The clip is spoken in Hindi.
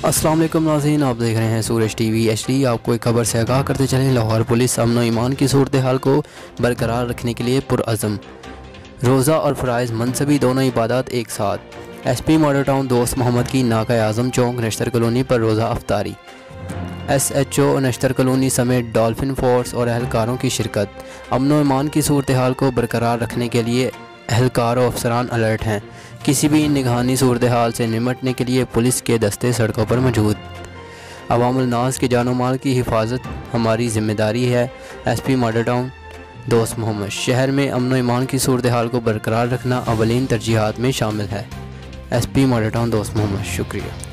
अस्सलाम वालेकुम नाज़रीन, आप देख रहे हैं सूरज टीवी HD। आपको एक खबर से आगाह करते चलें, लाहौर पुलिस अमन व ईमान की सूरत हाल को बरकरार रखने के लिए पुरअज़म। रोज़ा और फ़राइज़ मनसबी दोनों इबादत एक साथ। SP मॉडल टाउन दोस्त मोहम्मद की नाका आज़म चौक नश्तर कॉलोनी पर रोज़ा अफ्तारी। SHO नश्तर कॉलोनी समेत डॉल्फिन फोर्स और अहलकारों की शिरकत। अमन व ईमान की सूरत हाल को बरकरार रखने के लिए अहलकार और अफसरान अलर्ट हैं। किसी भी निगरानी सूरत हाल से निमटने के लिए पुलिस के दस्ते सड़कों पर मौजूद। अवामुल नास के जानो माल की हिफाजत हमारी जिम्मेदारी है। SP मॉडल टाउन दोस्त मोहम्मद। शहर में अमन व ईमान की सूरत हाल को बरकरार रखना अवलीन तरजीहात में शामिल है। SP मॉडल टाउन दोस्त मोहम्मद। शुक्रिया।